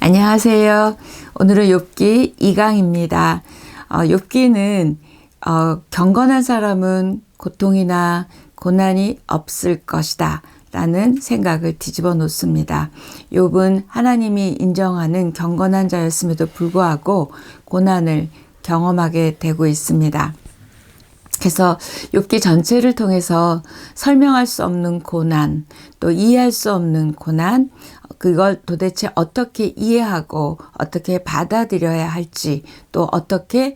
안녕하세요. 오늘은 욥기 2강입니다. 욥기는 경건한 사람은 고통이나 고난이 없을 것이다 라는 생각을 뒤집어 놓습니다. 욥은 하나님이 인정하는 경건한 자였음에도 불구하고 고난을 경험하게 되고 있습니다. 그래서 욥기 전체를 통해서 설명할 수 없는 고난, 또 이해할 수 없는 고난, 그걸 도대체 어떻게 이해하고 어떻게 받아들여야 할지, 또 어떻게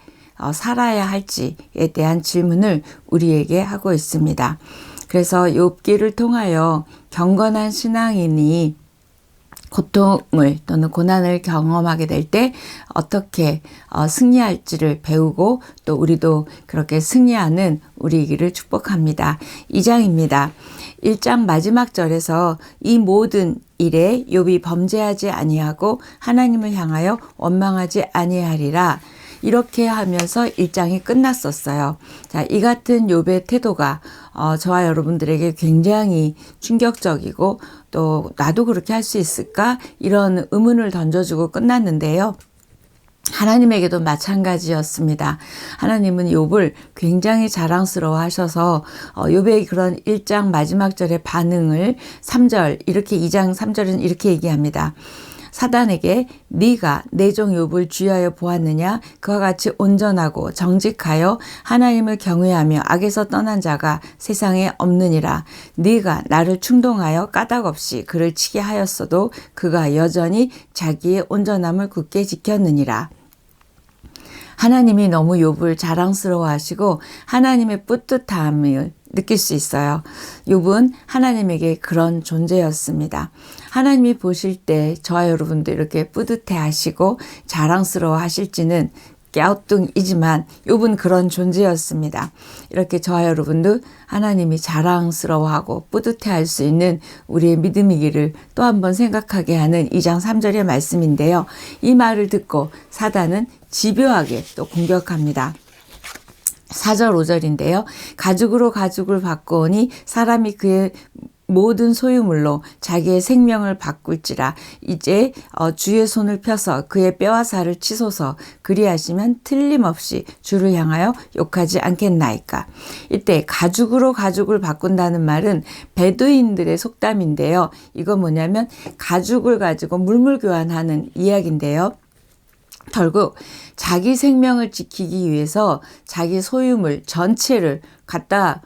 살아야 할지에 대한 질문을 우리에게 하고 있습니다. 그래서 욥기를 통하여 경건한 신앙인이 고통을 또는 고난을 경험하게 될 때 어떻게 승리할지를 배우고 또 우리도 그렇게 승리하는 우리이기를 축복합니다. 2장입니다. 1장 마지막 절에서 이 모든 일에 욥이 범죄하지 아니하고 하나님을 향하여 원망하지 아니하리라 이렇게 하면서 1장이 끝났었어요. 자, 이 같은 욥의 태도가 저와 여러분들에게 굉장히 충격적이고 또 나도 그렇게 할 수 있을까? 이런 의문을 던져주고 끝났는데요. 하나님에게도 마찬가지였습니다. 하나님은 욥을 굉장히 자랑스러워 하셔서 욥의 그런 1장 마지막 절의 반응을 3절 이렇게 2장 3절은 이렇게 얘기합니다. 사단에게 네가 내 종 욥을 주의하여 보았느냐? 그와 같이 온전하고 정직하여 하나님을 경외하며 악에서 떠난 자가 세상에 없느니라. 네가 나를 충동하여 까닭없이 그를 치게 하였어도 그가 여전히 자기의 온전함을 굳게 지켰느니라. 하나님이 너무 욥을 자랑스러워 하시고 하나님의 뿌듯함을 느낄 수 있어요. 욥은 하나님에게 그런 존재였습니다. 하나님이 보실 때 저와 여러분도 이렇게 뿌듯해 하시고 자랑스러워 하실지는 갸우뚱이지만 욥은 그런 존재였습니다. 이렇게 저와 여러분도 하나님이 자랑스러워하고 뿌듯해할 수 있는 우리의 믿음이기를 또 한 번 생각하게 하는 2장 3절의 말씀인데요. 이 말을 듣고 사단은 집요하게 또 공격합니다. 4절 5절인데요. 가죽으로 가죽을 바꾸오니 사람이 그의 모든 소유물로 자기의 생명을 바꿀지라. 이제 주의 손을 펴서 그의 뼈와 살을 치소서. 그리하시면 틀림없이 주를 향하여 욕하지 않겠나이까. 이때 가죽으로 가죽을 바꾼다는 말은 베두인들의 속담인데요. 이건 뭐냐면 가죽을 가지고 물물교환하는 이야기인데요. 결국 자기 생명을 지키기 위해서 자기 소유물 전체를 갖다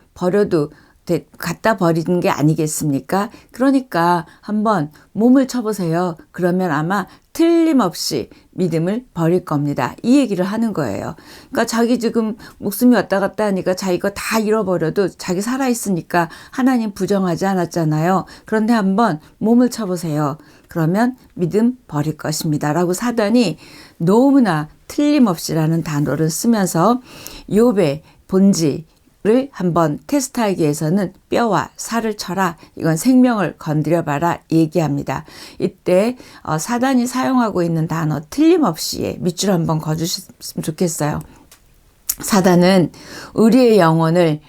버리는 게 아니겠습니까? 그러니까 한번 몸을 쳐보세요. 그러면 아마 틀림없이 믿음을 버릴 겁니다. 이 얘기를 하는 거예요. 그러니까 자기 지금 목숨이 왔다 갔다 하니까 자기가 다 잃어버려도 자기 살아있으니까 하나님 부정하지 않았잖아요. 그런데 한번 몸을 쳐보세요. 그러면 믿음 버릴 것입니다. 라고 사단이 너무나 틀림없이라는 단어를 쓰면서 욥의 본질을 한번 테스트하기 위해서는 뼈와 살을 쳐라. 이건 생명을 건드려봐라 얘기합니다. 이때 사단이 사용하고 있는 단어 틀림없이의 밑줄 한번 거주셨으면 좋겠어요. 사단은 우리의 영혼을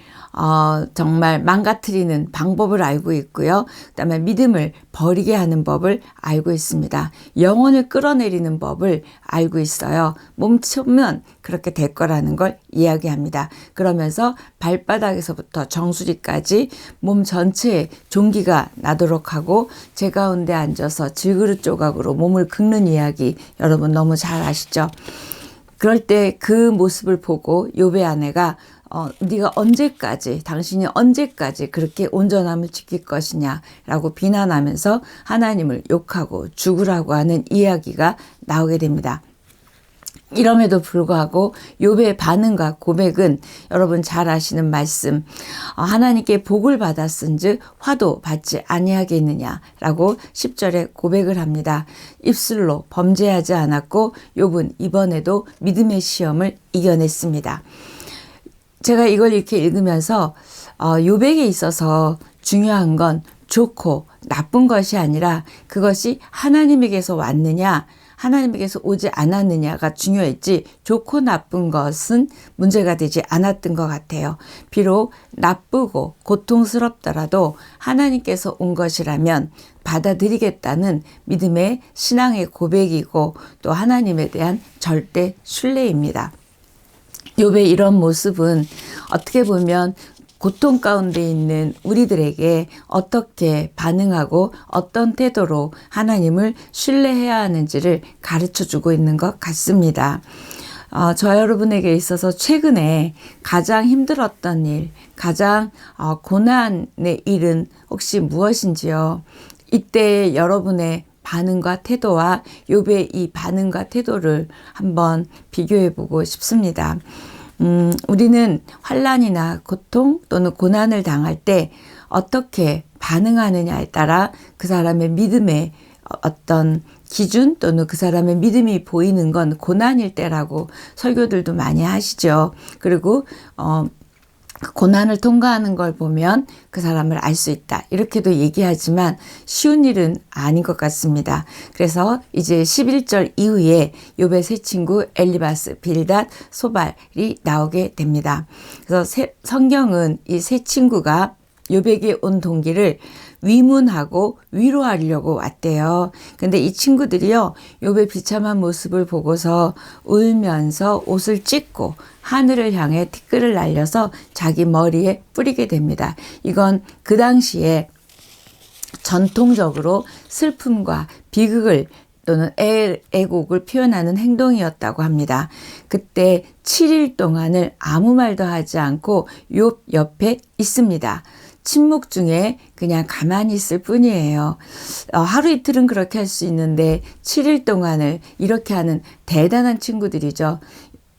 정말 망가뜨리는 방법을 알고 있고요. 그다음에 믿음을 버리게 하는 법을 알고 있습니다. 영혼을 끌어내리는 법을 알고 있어요. 몸치면 그렇게 될 거라는 걸 이야기합니다. 그러면서 발바닥에서부터 정수리까지 몸 전체에 종기가 나도록 하고 제 가운데 앉아서 질그릇 조각으로 몸을 긁는 이야기 여러분 너무 잘 아시죠? 그럴 때 그 모습을 보고 욥의 아내가 네가 당신이 언제까지 그렇게 온전함을 지킬 것이냐라고 비난하면서 하나님을 욕하고 죽으라고 하는 이야기가 나오게 됩니다. 이럼에도 불구하고 욥의 반응과 고백은 여러분 잘 아시는 말씀 하나님께 복을 받았은즉 화도 받지 아니하겠느냐라고 10절에 고백을 합니다. 입술로 범죄하지 않았고 욥은 이번에도 믿음의 시험을 이겨냈습니다. 제가 이걸 이렇게 읽으면서 욥에게 있어서 중요한 건 좋고 나쁜 것이 아니라 그것이 하나님에게서 왔느냐 하나님에게서 오지 않았느냐가 중요했지 좋고 나쁜 것은 문제가 되지 않았던 것 같아요. 비록 나쁘고 고통스럽더라도 하나님께서 온 것이라면 받아들이겠다는 믿음의 신앙의 고백이고 또 하나님에 대한 절대 신뢰입니다. 욥의 이런 모습은 어떻게 보면 고통 가운데 있는 우리들에게 어떻게 반응하고 어떤 태도로 하나님을 신뢰해야 하는지를 가르쳐주고 있는 것 같습니다. 저 여러분에게 있어서 최근에 가장 힘들었던 일, 가장 고난의 일은 혹시 무엇인지요? 이때 여러분의 반응과 태도와 욥의 이 반응과 태도를 한번 비교해 보고 싶습니다. 우리는 환난이나 고통 또는 고난을 당할 때 어떻게 반응하느냐에 따라 그 사람의 믿음의 어떤 기준 또는 그 사람의 믿음이 보이는 건 고난일 때라고 설교들도 많이 하시죠. 그리고 고난을 통과하는 걸 보면 그 사람을 알 수 있다. 이렇게도 얘기하지만 쉬운 일은 아닌 것 같습니다. 그래서 이제 11절 이후에 욥의 세 친구 엘리바스, 빌닷, 소발이 나오게 됩니다. 그래서 성경은 이 세 친구가 욥에게 온 동기를 위문하고 위로하려고 왔대요. 근데 이 친구들이요, 욥의 비참한 모습을 보고서 울면서 옷을 찢고 하늘을 향해 티끌을 날려서 자기 머리에 뿌리게 됩니다. 이건 그 당시에 전통적으로 슬픔과 비극을 또는 애곡을 표현하는 행동이었다고 합니다. 그때 7일 동안을 아무 말도 하지 않고 욥 옆에 있습니다. 침묵 중에 그냥 가만히 있을 뿐이에요. 하루 이틀은 그렇게 할 수 있는데 7일 동안을 이렇게 하는 대단한 친구들이죠.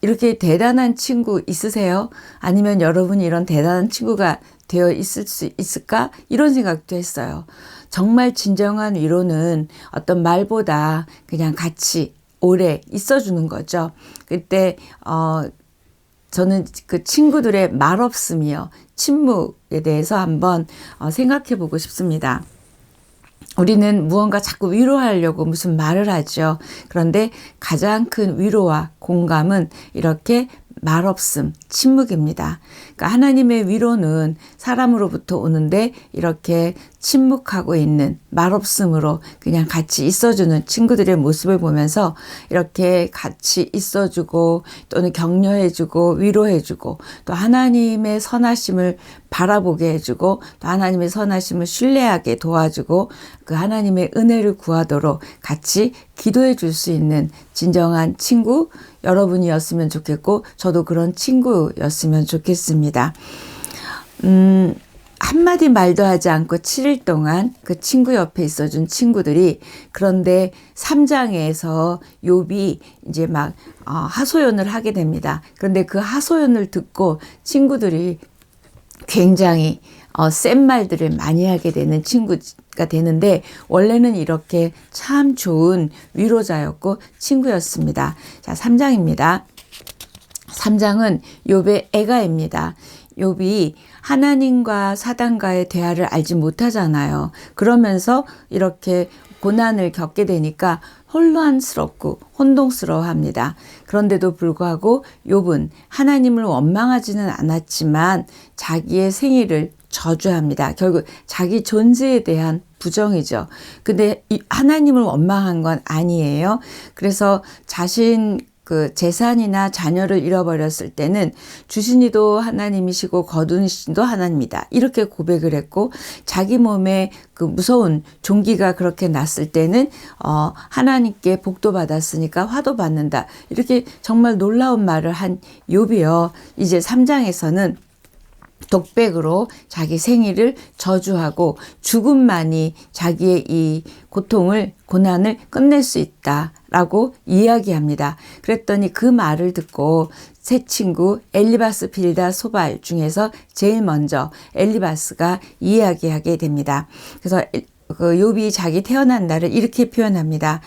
이렇게 대단한 친구 있으세요? 아니면 여러분이 이런 대단한 친구가 되어 있을 수 있을까? 이런 생각도 했어요. 정말 진정한 위로는 어떤 말보다 그냥 같이 오래 있어주는 거죠. 그때 저는 그 친구들의 말없음이요, 침묵에 대해서 한번 생각해 보고 싶습니다. 우리는 무언가 자꾸 위로하려고 무슨 말을 하죠. 그런데 가장 큰 위로와 공감은 이렇게 말없음, 침묵입니다. 그러니까 하나님의 위로는 사람으로부터 오는데 이렇게 침묵하고 있는 말없음으로 그냥 같이 있어주는 친구들의 모습을 보면서 이렇게 같이 있어주고 또는 격려해주고 위로해주고 또 하나님의 선하심을 바라보게 해주고 또 하나님의 선하심을 신뢰하게 도와주고 그 하나님의 은혜를 구하도록 같이 기도해 줄 수 있는 진정한 친구 여러분이었으면 좋겠고 저도 그런 친구였으면 좋겠습니다. 한마디 말도 하지 않고 7일 동안 그 친구 옆에 있어준 친구들이 그런데 3장에서 욥이 이제 막 하소연을 하게 됩니다. 그런데 그 하소연을 듣고 친구들이 굉장히 센 말들을 많이 하게 되는 친구가 되는데 원래는 이렇게 참 좋은 위로자였고 친구였습니다. 자, 3장입니다. 3장은 욥의 애가입니다. 욥이 하나님과 사단과의 대화를 알지 못하잖아요. 그러면서 이렇게 고난을 겪게 되니까 혼란스럽고 혼동스러워합니다. 그런데도 불구하고 욥은 하나님을 원망하지는 않았지만 자기의 생일을 저주합니다. 결국 자기 존재에 대한 부정이죠. 근데 하나님을 원망한 건 아니에요. 그래서 자신 그 재산이나 자녀를 잃어버렸을 때는 주신 이도 하나님이시고 거두신 이도 하나님이다. 이렇게 고백을 했고 자기 몸에 그 무서운 종기가 그렇게 났을 때는 하나님께 복도 받았으니까 화도 받는다. 이렇게 정말 놀라운 말을 한 욥이요. 이제 3장에서는 독백으로 자기 생일을 저주하고 죽음만이 자기의 이 고통을 고난을 끝낼 수 있다라고 이야기합니다. 그랬더니 그 말을 듣고 세 친구 엘리바스, 빌닷, 소발 중에서 제일 먼저 엘리바스가 이야기하게 됩니다. 그래서 그 욥이 자기 태어난 날을 이렇게 표현합니다.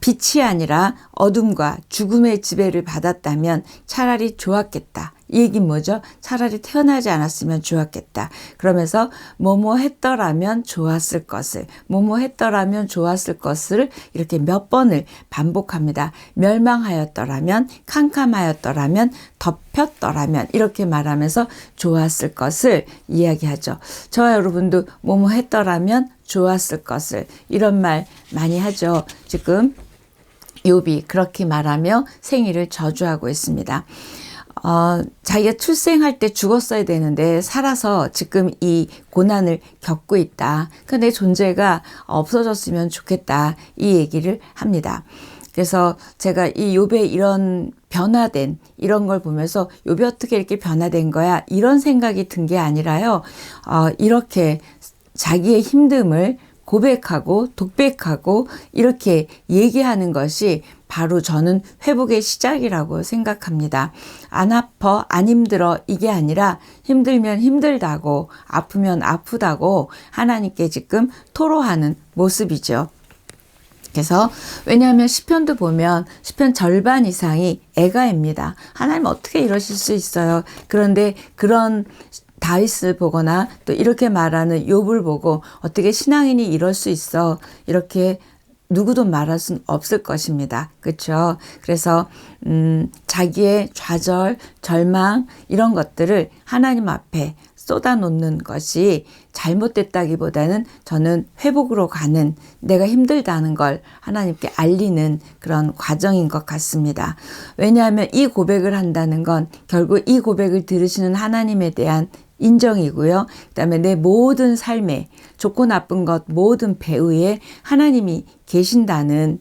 빛이 아니라 어둠과 죽음의 지배를 받았다면 차라리 좋았겠다. 이 얘기는 뭐죠? 차라리 태어나지 않았으면 좋았겠다. 그러면서 뭐뭐 했더라면 좋았을 것을, 뭐뭐 했더라면 좋았을 것을 이렇게 몇 번을 반복합니다. 멸망하였더라면, 캄캄하였더라면, 덮였더라면 이렇게 말하면서 좋았을 것을 이야기하죠. 저와 여러분도 뭐뭐 했더라면 좋았을 것을 이런 말 많이 하죠. 지금 욥이 그렇게 말하며 생일을 저주하고 있습니다. 자기가 출생할 때 죽었어야 되는데 살아서 지금 이 고난을 겪고 있다. 그러니까 내 존재가 없어졌으면 좋겠다. 이 얘기를 합니다. 그래서 제가 이 욥의 이런 변화된 이런 걸 보면서 욥이 어떻게 이렇게 변화된 거야? 이런 생각이 든 게 아니라요. 이렇게 자기의 힘듦을 고백하고 독백하고 이렇게 얘기하는 것이 바로 저는 회복의 시작이라고 생각합니다. 안 아파, 안 힘들어 이게 아니라 힘들면 힘들다고 아프면 아프다고 하나님께 지금 토로하는 모습이죠. 그래서 왜냐하면 시편도 보면 시편 절반 이상이 애가입니다. 하나님 어떻게 이러실 수 있어요? 그런데 그런 다윗을 보거나 또 이렇게 말하는 욥을 보고 어떻게 신앙인이 이럴 수 있어? 이렇게 누구도 말할 수는 없을 것입니다. 그렇죠? 그래서 자기의 좌절, 절망 이런 것들을 하나님 앞에 쏟아놓는 것이 잘못됐다기보다는 저는 회복으로 가는 내가 힘들다는 걸 하나님께 알리는 그런 과정인 것 같습니다. 왜냐하면 이 고백을 한다는 건 결국 이 고백을 들으시는 하나님에 대한 인정이고요. 그다음에 내 모든 삶에 좋고 나쁜 것 모든 배후에 하나님이 계신다는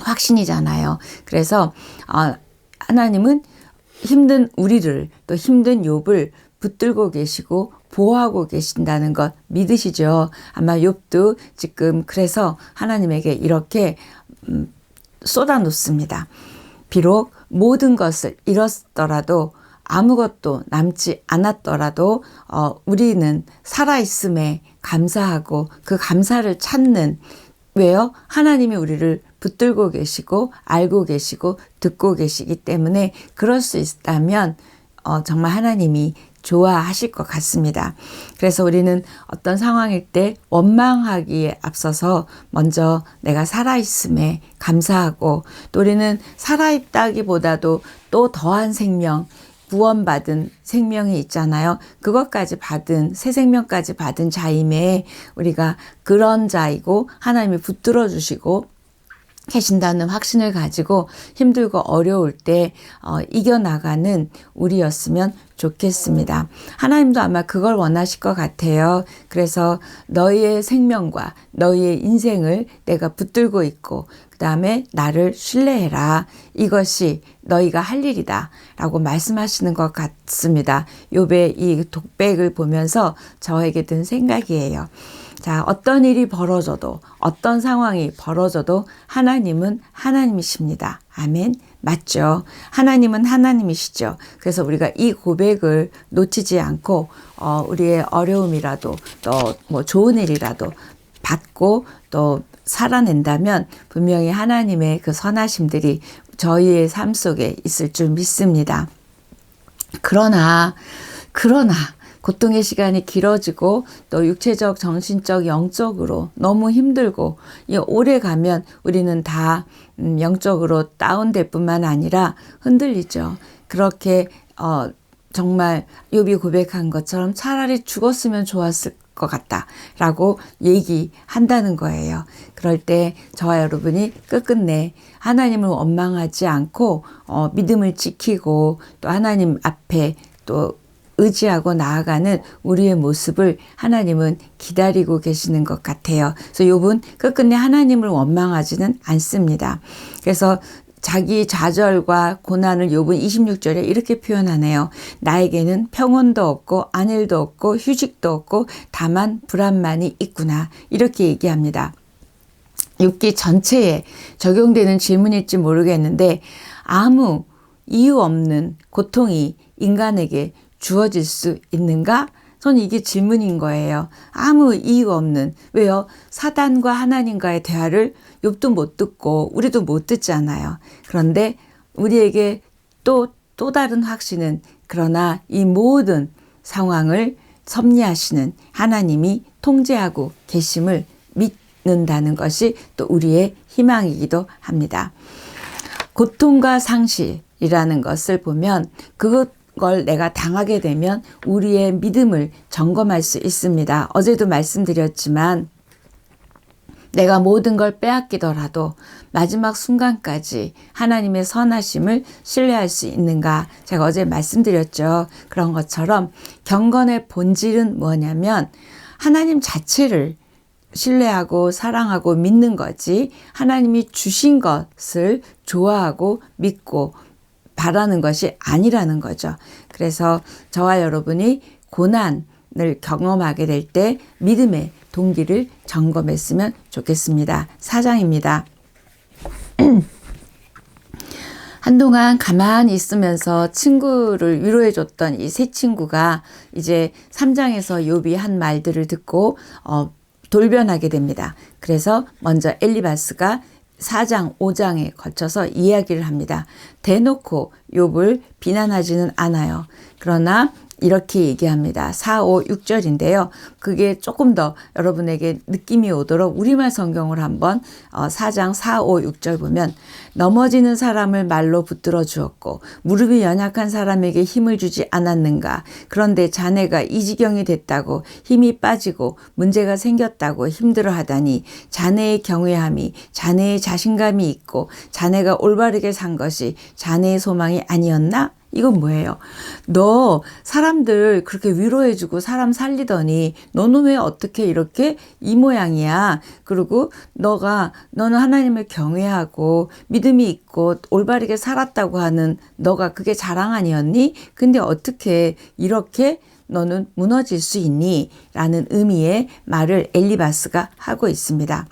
확신이잖아요. 그래서 하나님은 힘든 우리를 또 힘든 욥을 붙들고 계시고 보호하고 계신다는 것 믿으시죠? 아마 욥도 지금 그래서 하나님에게 이렇게 쏟아놓습니다. 비록 모든 것을 잃었더라도 아무것도 남지 않았더라도 우리는 살아있음에 감사하고 그 감사를 찾는 왜요? 하나님이 우리를 붙들고 계시고 알고 계시고 듣고 계시기 때문에 그럴 수 있다면 정말 하나님이 좋아하실 것 같습니다. 그래서 우리는 어떤 상황일 때 원망하기에 앞서서 먼저 내가 살아있음에 감사하고 또 우리는 살아있다기보다도 또 더한 생명 구원받은 생명이 있잖아요. 그것까지 받은 새 생명까지 받은 자임에 우리가 그런 자이고 하나님이 붙들어 주시고 계신다는 확신을 가지고 힘들고 어려울 때 이겨나가는 우리였으면 좋겠습니다. 하나님도 아마 그걸 원하실 것 같아요. 그래서 너희의 생명과 너희의 인생을 내가 붙들고 있고 그 다음에 나를 신뢰해라. 이것이 너희가 할 일이다 라고 말씀하시는 것 같습니다. 욥의 이 독백을 보면서 저에게 든 생각이에요. 자, 어떤 일이 벌어져도 어떤 상황이 벌어져도 하나님은 하나님이십니다. 아멘. 맞죠? 하나님은 하나님이시죠. 그래서 우리가 이 고백을 놓치지 않고 우리의 어려움이라도 또 뭐 좋은 일이라도 받고 또 살아낸다면 분명히 하나님의 그 선하심들이 저희의 삶 속에 있을 줄 믿습니다. 그러나 고통의 시간이 길어지고 또 육체적, 정신적, 영적으로 너무 힘들고 오래 가면 우리는 다 영적으로 다운될 뿐만 아니라 흔들리죠. 그렇게 정말 욥이 고백한 것처럼 차라리 죽었으면 좋았을 것 같다라고 얘기한다는 거예요. 그럴 때 저와 여러분이 끝끝내 하나님을 원망하지 않고 믿음을 지키고 또 하나님 앞에 또 의지하고 나아가는 우리의 모습을 하나님은 기다리고 계시는 것 같아요. 그래서 욥은 끝끝내 하나님을 원망하지는 않습니다. 그래서 자기 좌절과 고난을 욥은 26절에 이렇게 표현하네요. 나에게는 평온도 없고 안일도 없고 휴식도 없고 다만 불안만이 있구나. 이렇게 얘기합니다. 욥기 전체에 적용되는 질문일지 모르겠는데 아무 이유 없는 고통이 인간에게 주어질 수 있는가? 저는 이게 질문인 거예요. 아무 이유 없는. 왜요? 사단과 하나님과의 대화를 욥도 못 듣고 우리도 못 듣잖아요. 그런데 우리에게 또 다른 확신은 그러나 이 모든 상황을 섭리하시는 하나님이 통제하고 계심을 믿는다는 것이 또 우리의 희망이기도 합니다. 고통과 상실이라는 것을 보면 그걸 내가 당하게 되면 우리의 믿음을 점검할 수 있습니다. 어제도 말씀드렸지만 내가 모든 걸 빼앗기더라도 마지막 순간까지 하나님의 선하심을 신뢰할 수 있는가? 제가 어제 말씀드렸죠. 그런 것처럼 경건의 본질은 뭐냐면 하나님 자체를 신뢰하고 사랑하고 믿는 거지 하나님이 주신 것을 좋아하고 믿고 바라는 것이 아니라는 거죠. 그래서 저와 여러분이 고난을 경험하게 될 때 믿음의 동기를 점검했으면 좋겠습니다. 4장입니다. 한동안 가만히 있으면서 친구를 위로해줬던 이 세 친구가 이제 3장에서 욥이 한 말들을 듣고 돌변하게 됩니다. 그래서 먼저 엘리바스가 4장, 5장에 걸쳐서 이야기를 합니다. 대놓고 욥을 비난하지는 않아요. 그러나 이렇게 얘기합니다. 4, 5, 6절인데요. 그게 조금 더 여러분에게 느낌이 오도록 우리말 성경을 한번 4장 4, 5, 6절 보면 넘어지는 사람을 말로 붙들어 주었고 무릎이 연약한 사람에게 힘을 주지 않았는가. 그런데 자네가 이 지경이 됐다고 힘이 빠지고 문제가 생겼다고 힘들어하다니 자네의 경외함이 자네의 자신감이 있고 자네가 올바르게 산 것이 자네의 소망이 아니었나? 이건 뭐예요? 너 사람들 그렇게 위로해주고 사람 살리더니 너는 왜 어떻게 이렇게 이 모양이야? 그리고 너는 하나님을 경외하고 믿음이 있고 올바르게 살았다고 하는 너가 그게 자랑 아니었니? 근데 어떻게 이렇게 너는 무너질 수 있니? 라는 의미의 말을 엘리바스가 하고 있습니다.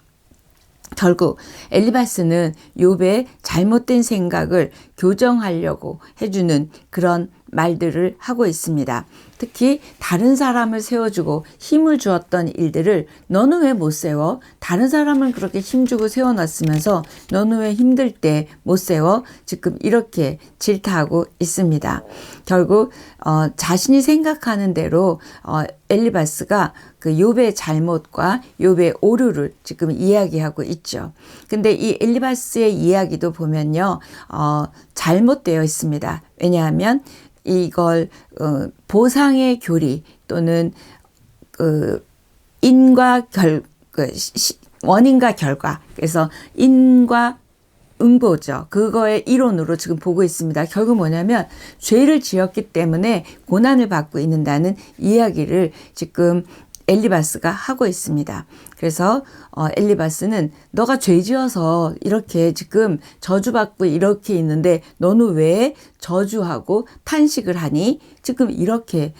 결국 엘리바스는 욥의 잘못된 생각을 교정하려고 해주는 그런 말들을 하고 있습니다. 특히 다른 사람을 세워주고 힘을 주었던 일들을 너는 왜 못 세워? 다른 사람을 그렇게 힘주고 세워놨으면서 너는 왜 힘들 때 못 세워? 지금 이렇게 질타하고 있습니다. 결국 자신이 생각하는 대로 엘리바스가 그 욥의 잘못과 욥의 오류를 지금 이야기하고 있죠. 근데 이 엘리바스의 이야기도 보면요, 잘못되어 있습니다. 왜냐하면 이걸 보상의 교리 또는 원인과 결과, 그래서 인과 응보죠. 그거의 이론으로 지금 보고 있습니다. 결국 뭐냐면 죄를 지었기 때문에 고난을 받고 있는다는 이야기를 지금 엘리바스가 하고 있습니다. 그래서 엘리바스는 너가 죄 지어서 이렇게 지금 저주받고 이렇게 있는데 너는 왜 저주하고 탄식을 하니? 지금 이렇게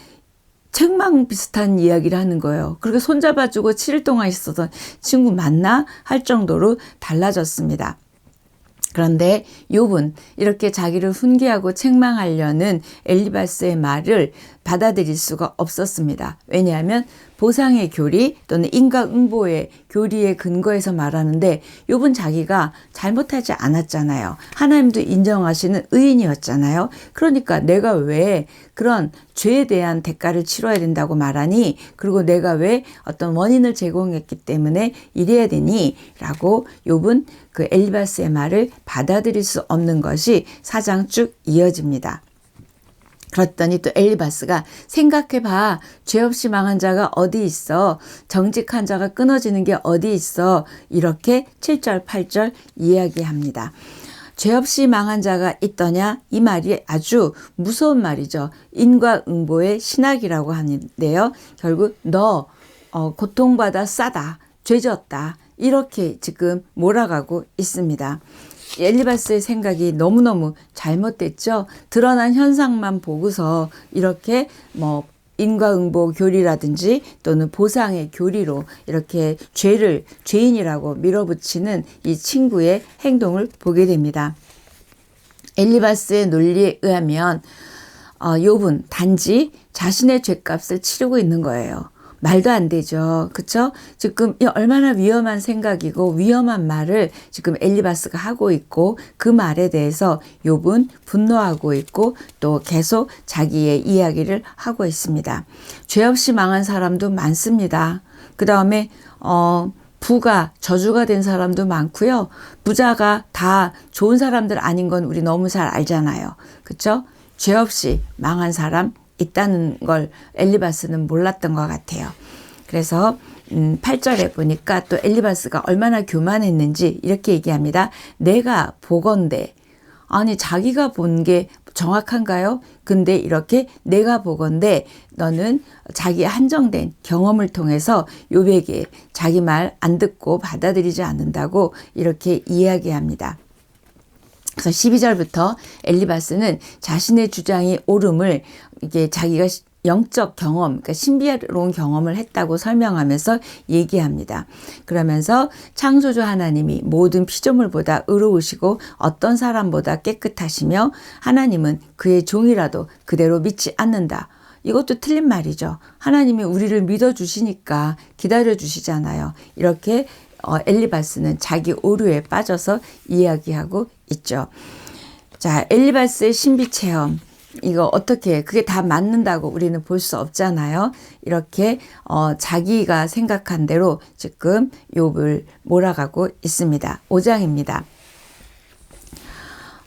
책망 비슷한 이야기를 하는 거예요. 그렇게 손잡아주고 7일 동안 있었던 친구 맞나? 할 정도로 달라졌습니다. 그런데 욥은 이렇게 자기를 훈계하고 책망하려는 엘리바스의 말을 받아들일 수가 없었습니다. 왜냐하면 보상의 교리 또는 인과응보의 교리에 근거해서 말하는데 욥은 자기가 잘못하지 않았잖아요. 하나님도 인정하시는 의인이었잖아요. 그러니까 내가 왜 그런 죄에 대한 대가를 치러야 된다고 말하니? 그리고 내가 왜 어떤 원인을 제공했기 때문에 이래야 되니? 라고 욥은 그 엘리바스의 말을 받아들일 수 없는 것이 4장 쭉 이어집니다. 그랬더니 또 엘리바스가 생각해봐. 죄 없이 망한 자가 어디 있어? 정직한 자가 끊어지는 게 어디 있어? 이렇게 7절 8절 이야기합니다. 죄 없이 망한 자가 있더냐? 이 말이 아주 무서운 말이죠. 인과응보의 신학이라고 하는데요. 결국 너 고통받아 싸다. 죄졌다. 이렇게 지금 몰아가고 있습니다. 엘리바스의 생각이 너무너무 잘못됐죠. 드러난 현상만 보고서 이렇게 인과응보 교리라든지 또는 보상의 교리로 이렇게 죄를 죄인이라고 밀어붙이는 이 친구의 행동을 보게 됩니다. 엘리바스의 논리에 의하면 욥은 단지 자신의 죄값을 치르고 있는 거예요. 말도 안 되죠. 그쵸? 지금 이 얼마나 위험한 생각이고 위험한 말을 지금 엘리바스가 하고 있고 그 말에 대해서 욥은 분노하고 있고 또 계속 자기의 이야기를 하고 있습니다. 죄 없이 망한 사람도 많습니다. 그 다음에 부가 저주가 된 사람도 많고요. 부자가 다 좋은 사람들 아닌 건 우리 너무 잘 알잖아요. 그쵸? 죄 없이 망한 사람 있다는 걸 엘리바스는 몰랐던 것 같아요. 그래서 8절에 보니까 또 엘리바스가 얼마나 교만했는지 이렇게 얘기합니다. 내가 보건대. 아니 자기가 본 게 정확한가요? 근데 이렇게 내가 보건대 너는 자기 한정된 경험을 통해서 욥에게 자기 말 안 듣고 받아들이지 않는다고 이렇게 이야기합니다. 그래서 12절부터 엘리바스는 자신의 주장이 옳음을 이게 자기가 영적 경험, 그러니까 신비로운 경험을 했다고 설명하면서 얘기합니다. 그러면서 창조주 하나님이 모든 피조물보다 의로우시고 어떤 사람보다 깨끗하시며 하나님은 그의 종이라도 그대로 믿지 않는다. 이것도 틀린 말이죠. 하나님이 우리를 믿어주시니까 기다려주시잖아요. 이렇게 엘리바스는 자기 오류에 빠져서 이야기하고 있죠. 자, 엘리바스의 신비 체험. 이거 어떻게 그게 다 맞는다고 우리는 볼 수 없잖아요. 이렇게 자기가 생각한 대로 지금 욥을 몰아가고 있습니다. 5장입니다.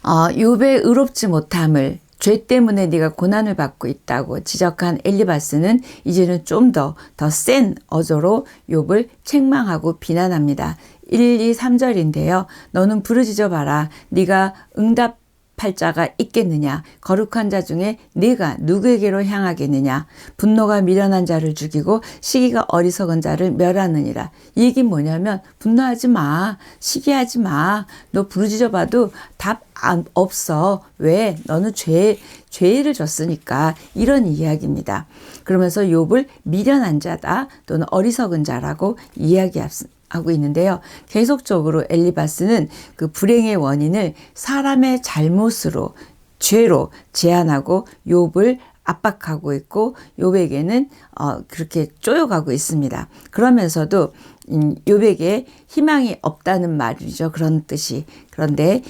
욥의 의롭지 못함을 죄 때문에 네가 고난을 받고 있다고 지적한 엘리바스는 이제는 좀 더 센 어조로 욥을 책망하고 비난합니다. 1, 2, 3절인데요. 너는 부르짖어 봐라. 네가 응답할 자가 있겠느냐? 거룩한 자 중에 네가 누구에게로 향하겠느냐? 분노가 미련한 자를 죽이고 시기가 어리석은 자를 멸하느니라. 이 얘기는 뭐냐면 분노하지 마. 시기하지 마. 너 부르짖어 봐도 답 없어. 왜? 너는 죄를 졌으니까. 이런 이야기입니다. 그러면서 욥을 미련한 자다 또는 어리석은 자라고 이야기하고 있는데요. 계속적으로 엘리바스는 그 불행의 원인을 사람의 잘못으로 죄로 제안하고 욥을 압박하고 있고 욥에게는 그렇게 쪼여가고 있습니다. 그러면서도 욥에게 희망이 없다는 말이죠. 그런 뜻이. 그런데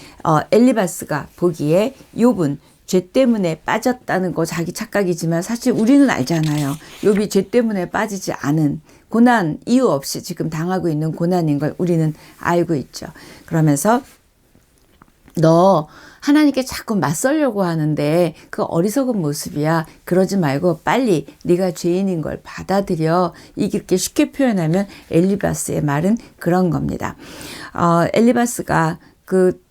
엘리바스가 보기에 욥은 죄 때문에 빠졌다는 거 자기 착각이지만 사실 우리는 알잖아요. 욥이 죄 때문에 빠지지 않은 고난 이유 없이 지금 당하고 있는 고난인 걸 우리는 알고 있죠. 그러면서 너 하나님께 자꾸 맞서려고 하는데 그 어리석은 모습이야. 그러지 말고 빨리 네가 죄인인 걸 받아들여. 이렇게 쉽게 표현하면 엘리바스의 말은 그런 겁니다. 엘리바스가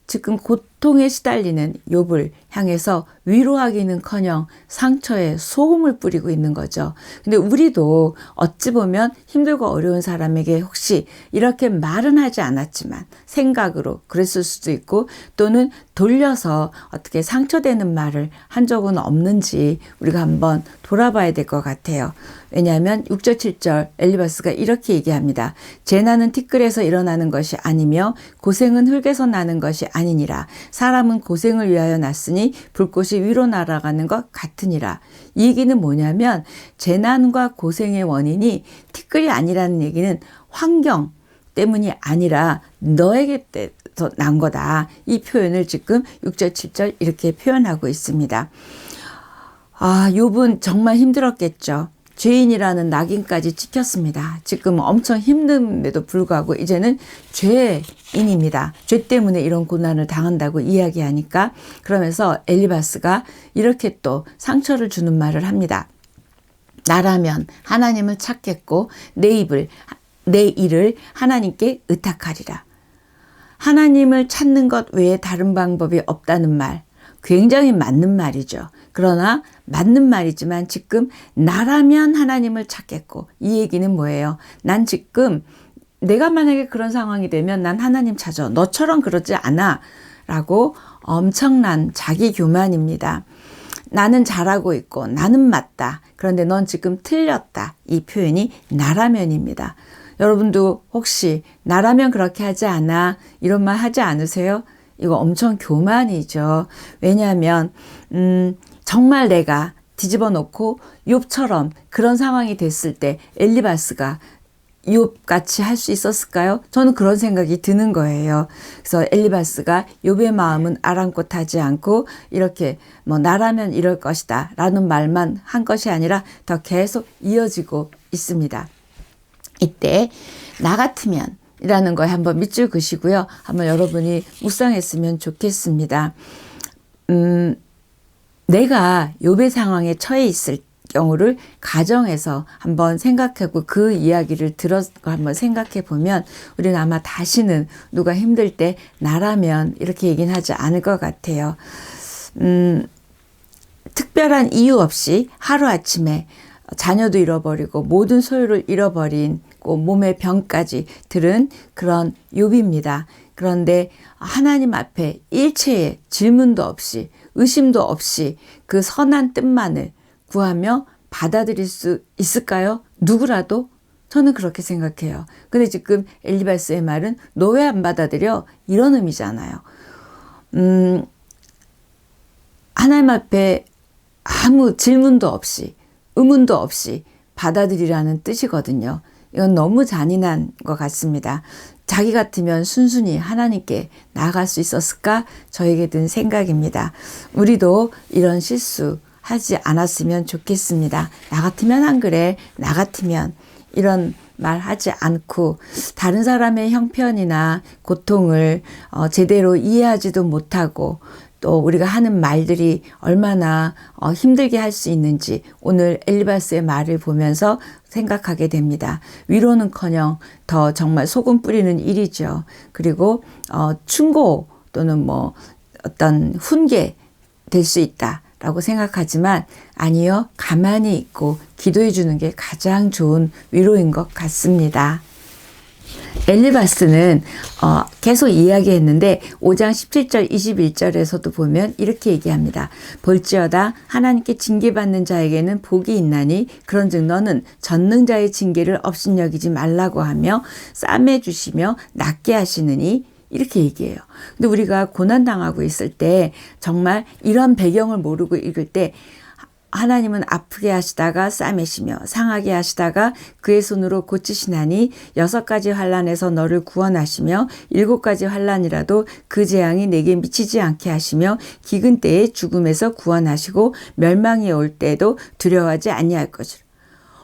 지금 고통에 시달리는 욥을 향해서 위로하기는커녕 상처에 소금을 뿌리고 있는 거죠. 근데 우리도 어찌 보면 힘들고 어려운 사람에게 혹시 이렇게 말은 하지 않았지만 생각으로 그랬을 수도 있고 또는 돌려서 어떻게 상처되는 말을 한 적은 없는지 우리가 한번 돌아봐야 될 것 같아요. 왜냐하면 6절 7절 엘리바스가 이렇게 얘기합니다. 재난은 티끌에서 일어나는 것이 아니며 고생은 흙에서 나는 것이 아니니라. 사람은 고생을 위하여 났으니 불꽃이 위로 날아가는 것 같으니라. 이 얘기는 뭐냐면 재난과 고생의 원인이 티끌이 아니라는 얘기는 환경 때문이 아니라 너에게서 난 거다. 이 표현을 지금 6절 7절 이렇게 표현하고 있습니다. 욥은 정말 힘들었겠죠. 죄인이라는 낙인까지 찍혔습니다. 지금 엄청 힘듦에도 불구하고 이제는 죄인입니다. 죄 때문에 이런 고난을 당한다고 이야기하니까 그러면서 엘리바스가 이렇게 또 상처를 주는 말을 합니다. 나라면 하나님을 찾겠고 내 일을 하나님께 의탁하리라. 하나님을 찾는 것 외에 다른 방법이 없다는 말. 굉장히 맞는 말이죠. 그러나 맞는 말이지만 지금 나라면 하나님을 찾겠고 이 얘기는 뭐예요? 난 지금 내가 만약에 그런 상황이 되면 난 하나님 찾아. 너처럼 그러지 않아. 라고 엄청난 자기 교만입니다. 나는 잘하고 있고 나는 맞다. 그런데 넌 지금 틀렸다. 이 표현이 나라면입니다. 여러분도 혹시 나라면 그렇게 하지 않아? 이런 말 하지 않으세요? 이거 엄청 교만이죠. 왜냐하면 정말 내가 뒤집어 놓고 욥처럼 그런 상황이 됐을 때 엘리바스가 욥같이 할 수 있었을까요? 저는 그런 생각이 드는 거예요. 그래서 엘리바스가 욥의 마음은 아랑곳하지 않고 이렇게 뭐 나라면 이럴 것이다 라는 말만 한 것이 아니라 더 계속 이어지고 있습니다. 이때 나 같으면 이라는 거에 한번 밑줄 그시고요. 한번 여러분이 묵상했으면 좋겠습니다. 내가 욥의 상황에 처해 있을 경우를 가정에서 한번 생각하고 그 이야기를 들어서 한번 생각해 보면 우리는 아마 다시는 누가 힘들 때 나라면 이렇게 얘기는 하지 않을 것 같아요. 특별한 이유 없이 하루아침에 자녀도 잃어버리고 모든 소유를 잃어버린 몸의 병까지 들은 그런 욥입니다. 그런데 하나님 앞에 일체의 질문도 없이 의심도 없이 그 선한 뜻만을 구하며 받아들일 수 있을까요? 누구라도? 저는 그렇게 생각해요. 근데 지금 엘리바스의 말은 너 왜 안 받아들여? 이런 의미잖아요. 하나님 앞에 아무 질문도 없이 의문도 없이 받아들이라는 뜻이거든요. 이건 너무 잔인한 것 같습니다. 자기 같으면 순순히 하나님께 나아갈 수 있었을까? 저에게 든 생각입니다. 우리도 이런 실수 하지 않았으면 좋겠습니다. 나 같으면 안 그래? 나 같으면 이런 말 하지 않고 다른 사람의 형편이나 고통을 제대로 이해하지도 못하고 또 우리가 하는 말들이 얼마나 힘들게 할 수 있는지 오늘 엘리바스의 말을 보면서 생각하게 됩니다. 위로는커녕 더 정말 소금 뿌리는 일이죠. 그리고 충고 또는 뭐 어떤 훈계 될 수 있다라고 생각하지만 아니요. 가만히 있고 기도해 주는 게 가장 좋은 위로인 것 같습니다. 엘리바스는 계속 이야기했는데 5장 17절 21절에서도 보면 이렇게 얘기합니다. 볼지어다 하나님께 징계받는 자에게는 복이 있나니 그런즉 너는 전능자의 징계를 업신여기지 말라고 하며 싸매 주시며 낫게 하시느니 이렇게 얘기해요. 근데 우리가 고난당하고 있을 때 정말 이런 배경을 모르고 읽을 때 하나님은 아프게 하시다가 싸매시며 상하게 하시다가 그의 손으로 고치시나니 6가지 환난에서 너를 구원하시며 7가지 환난이라도 그 재앙이 내게 미치지 않게 하시며 기근 때에 죽음에서 구원하시고 멸망이 올 때에도 두려워하지 아니할 것이라.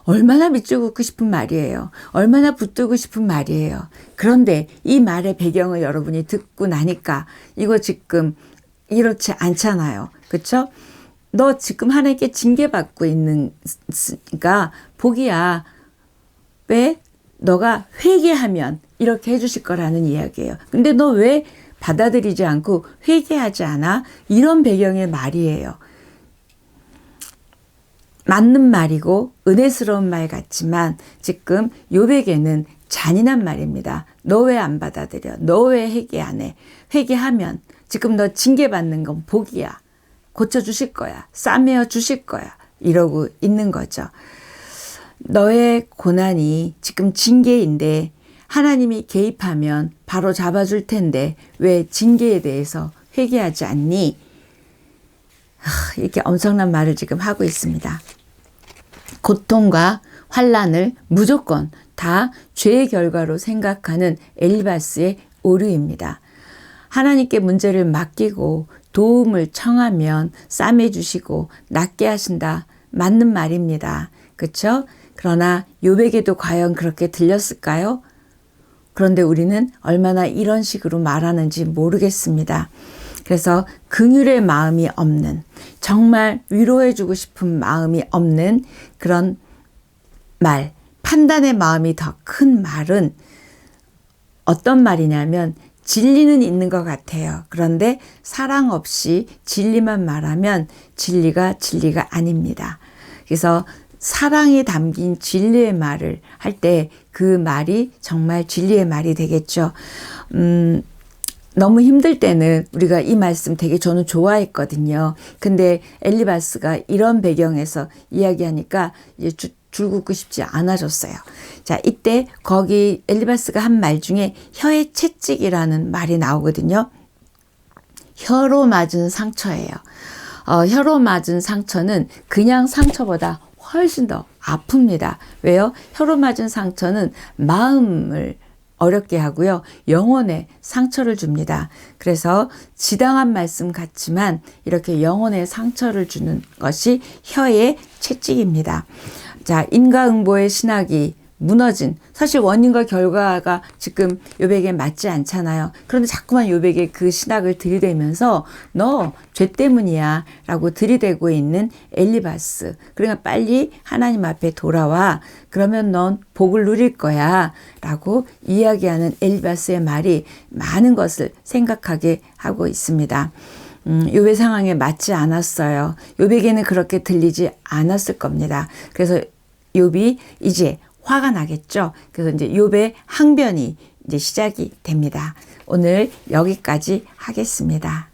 얼마나 밑줄 긋고 싶은 말이에요. 얼마나 붙들고 싶은 말이에요. 그런데 이 말의 배경을 여러분이 듣고 나니까 이거 지금 이렇지 않잖아요. 그렇죠? 너 지금 하나님께 징계받고 있는가 복이야. 왜? 너가 회개하면 이렇게 해주실 거라는 이야기예요. 근데 너 왜 받아들이지 않고 회개하지 않아? 이런 배경의 말이에요. 맞는 말이고 은혜스러운 말 같지만 지금 욥에게는 잔인한 말입니다. 너 왜 안 받아들여? 너 왜 회개 안 해? 회개하면 지금 너 징계받는 건 복이야. 고쳐주실 거야. 싸매어 주실 거야. 이러고 있는 거죠. 너의 고난이 지금 징계인데 하나님이 개입하면 바로 잡아줄 텐데 왜 징계에 대해서 회개하지 않니? 이렇게 엄청난 말을 지금 하고 있습니다. 고통과 환난을 무조건 다 죄의 결과로 생각하는 엘리바스의 오류입니다. 하나님께 문제를 맡기고 도움을 청하면 싸매주시고 낫게 하신다. 맞는 말입니다. 그렇죠? 그러나 욥에게도 과연 그렇게 들렸을까요? 그런데 우리는 얼마나 이런 식으로 말하는지 모르겠습니다. 그래서 긍휼의 마음이 없는 정말 위로해주고 싶은 마음이 없는 그런 말, 판단의 마음이 더 큰 말은 어떤 말이냐면 진리는 있는 것 같아요. 그런데 사랑 없이 진리만 말하면 진리가 아닙니다. 그래서 사랑이 담긴 진리의 말을 할 때 그 말이 정말 진리의 말이 되겠죠. 너무 힘들 때는 우리가 이 말씀 되게 저는 좋아했거든요. 근데 엘리바스가 이런 배경에서 이야기하니까 이제 줄 긋고 싶지 않아졌어요. 자, 이때 거기 엘리바스가 한 말 중에 혀의 채찍이라는 말이 나오거든요. 혀로 맞은 상처예요. 혀로 맞은 상처는 그냥 상처보다 훨씬 더 아픕니다. 왜요? 혀로 맞은 상처는 마음을 어렵게 하고요. 영혼에 상처를 줍니다. 그래서 지당한 말씀 같지만 이렇게 영혼에 상처를 주는 것이 혀의 채찍입니다. 자, 인과응보의 신학이 무너진, 사실 원인과 결과가 지금 욥에게 맞지 않잖아요. 그런데 자꾸만 욥에게 그 신학을 들이대면서 너 죄 때문이야 라고 들이대고 있는 엘리바스. 그러니까 빨리 하나님 앞에 돌아와. 그러면 넌 복을 누릴 거야 라고 이야기하는 엘리바스의 말이 많은 것을 생각하게 하고 있습니다. 욥의 상황에 맞지 않았어요. 욥에게는 그렇게 들리지 않았을 겁니다. 그래서 욥이 이제 화가 나겠죠. 그래서 이제 욥의 항변이 이제 시작이 됩니다. 오늘 여기까지 하겠습니다.